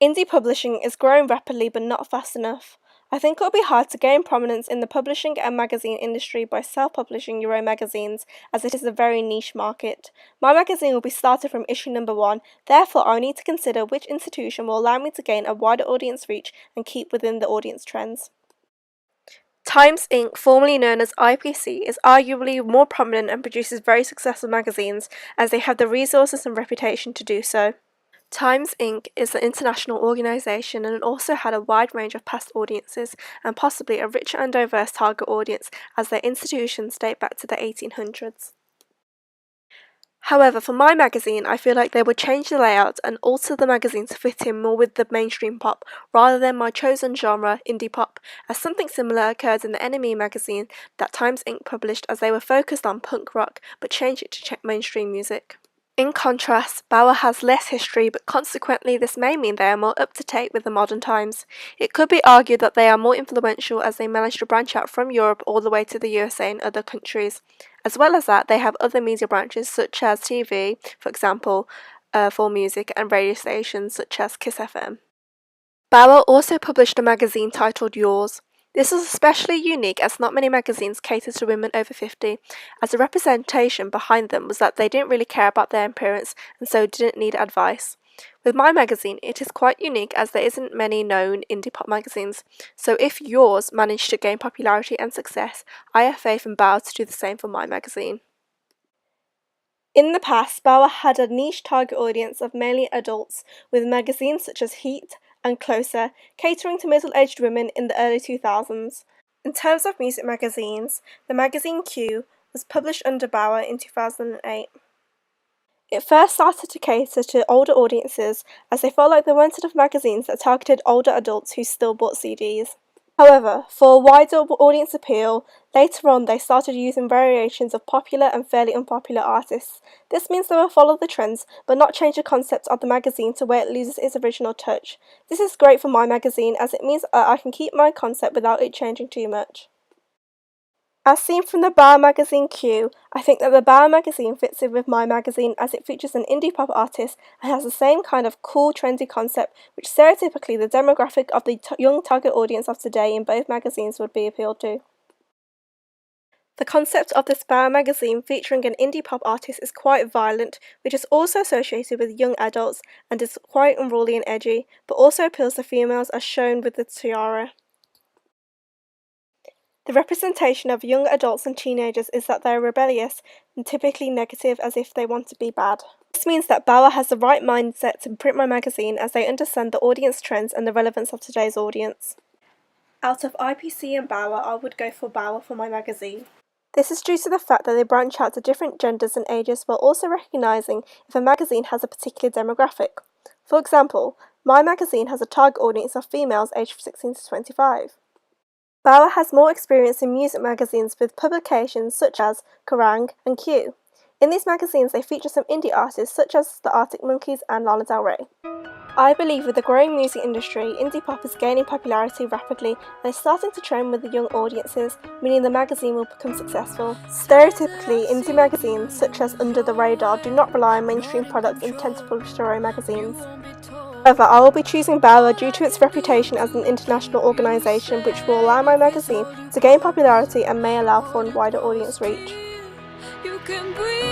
Indie publishing is growing rapidly but not fast enough. I think it will be hard to gain prominence in the publishing and magazine industry by self-publishing your own magazines, as it is a very niche market. My magazine will be started from issue number 1, therefore I will need to consider which institution will allow me to gain a wider audience reach and keep within the audience trends. Times Inc., formerly known as IPC, is arguably more prominent and produces very successful magazines, as they have the resources and reputation to do so. Times Inc. is an international organisation and also had a wide range of past audiences and possibly a richer and diverse target audience, as their institutions date back to the 1800s. However, for my magazine, I feel like they would change the layout and alter the magazine to fit in more with the mainstream pop, rather than my chosen genre, indie pop, as something similar occurred in the NME magazine that Times Inc. published, as they were focused on punk rock but changed it to mainstream music. In contrast, Bauer has less history, but consequently this may mean they are more up-to-date with the modern times. It could be argued that they are more influential as they managed to branch out from Europe all the way to the USA and other countries. As well as that, they have other media branches such as TV, for example, for music, and radio stations such as Kiss FM. Bauer also published a magazine titled Yours. This was especially unique as not many magazines cater to women over 50, as the representation behind them was that they didn't really care about their appearance and so didn't need advice. With my magazine, it is quite unique as there isn't many known indie pop magazines, so if Yours managed to gain popularity and success, I have faith in Bauer to do the same for my magazine. In the past, Bauer had a niche target audience of mainly adults, with magazines such as Heat and Closer, catering to middle-aged women in the early 2000s. In terms of music magazines, the magazine Q was published under Bauer in 2008. It first started to cater to older audiences, as they felt like there weren't enough magazines that targeted older adults who still bought CDs. However, for a wider audience appeal, later on they started using variations of popular and fairly unpopular artists. This means they will follow the trends, but not change the concept of the magazine to where it loses its original touch. This is great for my magazine, as it means I can keep my concept without it changing too much. As seen from the Bauer magazine Q, I think that the Bauer magazine fits in with my magazine, as it features an indie pop artist and has the same kind of cool, trendy concept which stereotypically the demographic of the young target audience of today in both magazines would be appealed to. The concept of this Bauer magazine featuring an indie pop artist is quite violent, which is also associated with young adults and is quite unruly and edgy, but also appeals to females as shown with the tiara. The representation of young adults and teenagers is that they are rebellious and typically negative, as if they want to be bad. This means that Bauer has the right mindset to print my magazine, as they understand the audience trends and the relevance of today's audience. Out of IPC and Bauer, I would go for Bauer for my magazine. This is due to the fact that they branch out to different genders and ages while also recognising if a magazine has a particular demographic. For example, my magazine has a target audience of females aged 16 to 25. Bauer has more experience in music magazines with publications such as Kerrang! And Q. In these magazines they feature some indie artists such as the Arctic Monkeys and Lana Del Rey. I believe with the growing music industry, indie pop is gaining popularity rapidly and is starting to trend with the young audiences, meaning the magazine will become successful. Stereotypically, indie magazines such as Under the Radar do not rely on mainstream products and tend to publish their own magazines. However, I will be choosing Bauer due to its reputation as an international organisation, which will allow my magazine to gain popularity and may allow for a wider audience reach. You can breathe.